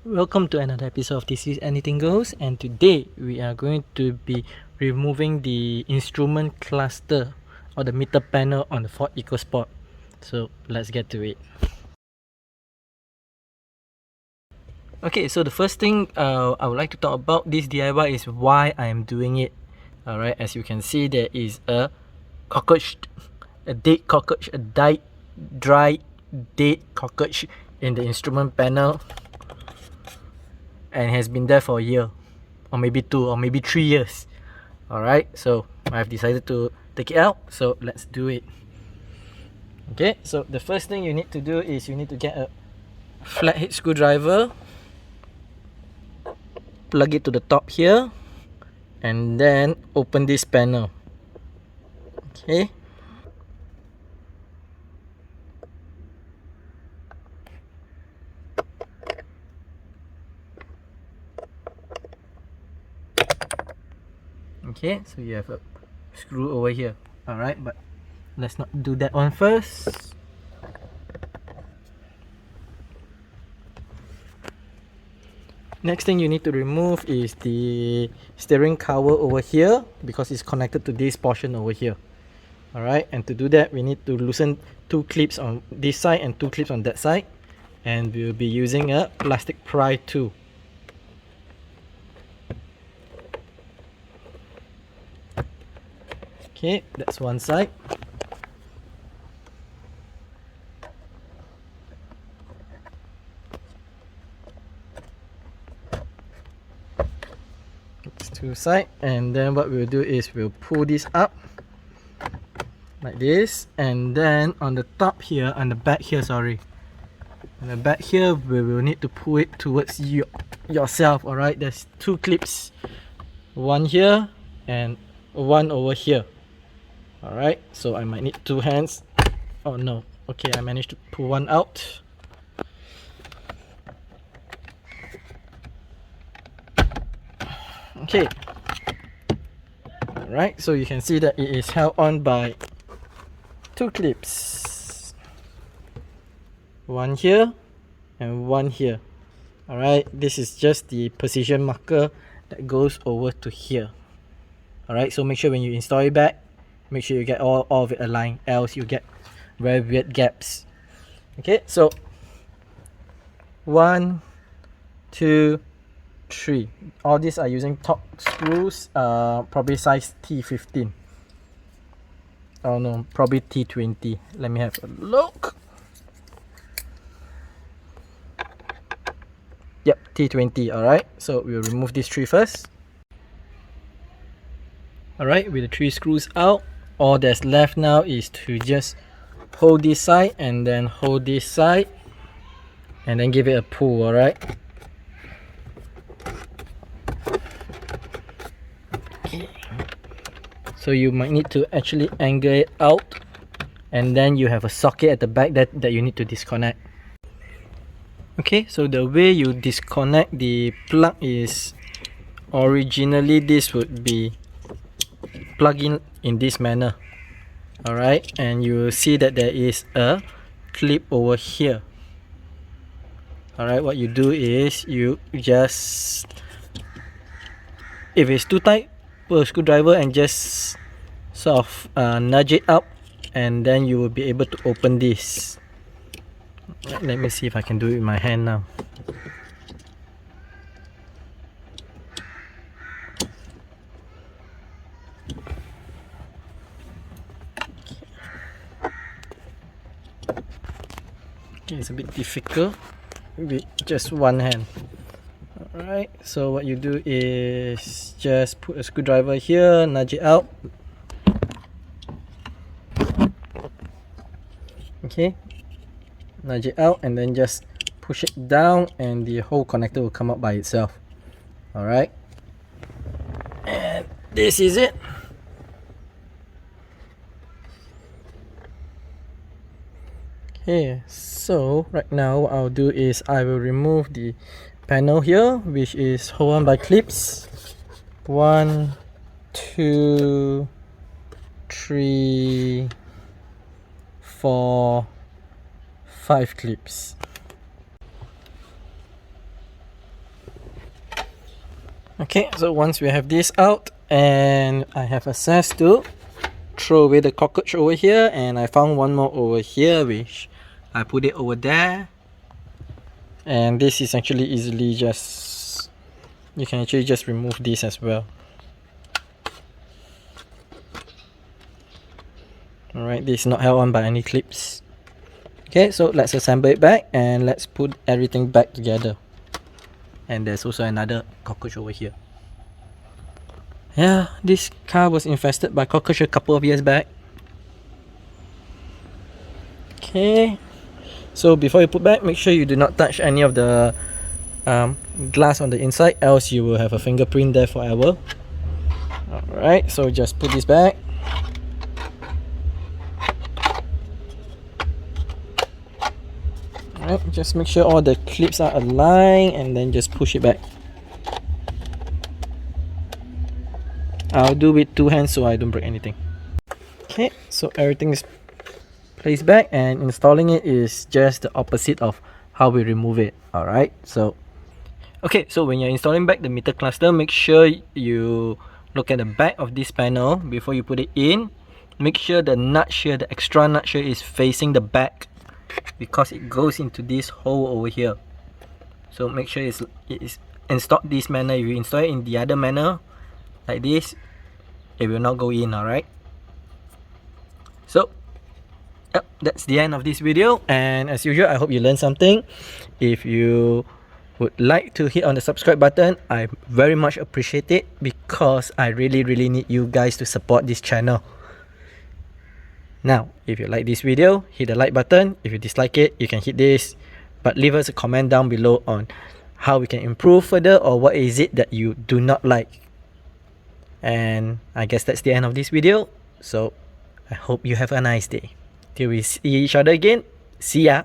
Welcome to another episode of This Is Anything Goes, and today we are going to be removing the instrument cluster or the meter panel on the Ford Ecosport. So let's get to it. Okay, so the first thing I would like to talk about this DIY is why I am doing it. Alright, as you can see, there is a cockroach, a dead cockroach, a dry dead cockroach in the instrument panel, and has been there for a year, or maybe 2 or maybe 3 years. Alright, so I've decided to take it out, so let's do it. Okay, so the first thing you need to do is you need to get a flathead screwdriver, plug it to the top here, and then open this panel. Okay, okay, so you have a screw over here. Alright, but let's not do that one first. Next thing you need to remove is the steering cover over here, because it's connected to this portion over here. Alright, and to do that we need to loosen 2 clips on this side and 2 clips on that side, and we'll be using a plastic pry tool. Okay, that's one side. It's 2 sides, and then what we'll do is we'll pull this up like this, and then on the top here, on the back here, sorry, on the back here, we will need to pull it towards yourself. Alright, there's 2 clips, one here and one over here. Alright, so I might need 2 hands. Oh no, okay, I managed to pull one out. Okay, alright, so you can see that it is held on by 2 clips, one here and one here. Alright, this is just the precision marker that goes over to here. Alright, so make sure when you install it back, make sure you get all of it aligned, else you get very weird gaps. Okay, so 1, 2, 3. All these are using top screws, probably size T15. Oh no, probably T20. Let me have a look. Yep, T20. Alright, so we'll remove these 3 first. Alright, with the 3 screws out, all that's left now is to just hold this side and then hold this side and then give it a pull. Alright, okay. So you might need to actually angle it out, and then you have a socket at the back that you need to disconnect. Okay, so the way you disconnect the plug is, originally this would be plugged in this manner. Alright, and you will see that there is a clip over here. Alright, what you do is you just, if it's too tight, put a screwdriver and just sort of nudge it up, and then you will be able to open this. Let me see if I can do it with my hand now. Okay, it's a bit difficult with just one hand. Alright, so what you do is just put a screwdriver here, nudge it out. Okay, nudge it out and then just push it down, and the whole connector will come up by itself. Alright, and this is it. Okay, so right now what I'll do is I will remove the panel here, which is held on by clips. 1, 2, 3, 4, 5 clips. Okay, so once we have this out and I have access to throw away the cockroach over here, and I found one more over here which I put it over there, and this is actually easily just, you can actually just remove this as well. Alright, this is not held on by any clips. Okay, so let's assemble it back and let's put everything back together. And there's also another cockroach over here. Yeah, this car was infested by cockroach a couple of years back. Okay, so before you put back, make sure you do not touch any of the glass on the inside, else you will have a fingerprint there forever. Alright, so just put this back. Alright, just make sure all the clips are aligned and then just push it back. I'll do with two hands so I don't break anything. Okay, so everything is placed back, and installing it is just the opposite of how we remove it. Alright, so okay, so when you're installing back the meter cluster, make sure you look at the back of this panel before you put it in. Make sure the nut here, the extra nut here, is facing the back, because it goes into this hole over here. So make sure it is installed this manner. If you install it in the other manner, like this, it will not go in. Alright, so yep, that's the end of this video, and as usual, I hope you learned something. If you would like to hit on the subscribe button, I very much appreciate it, because I really need you guys to support this channel. Now, if you like this video, hit the like button. If you dislike it, you can hit this, but leave us a comment down below on how we can improve further, or what is it that you do not like. And I guess that's the end of this video, so I hope you have a nice day. Till we see each other again, see ya.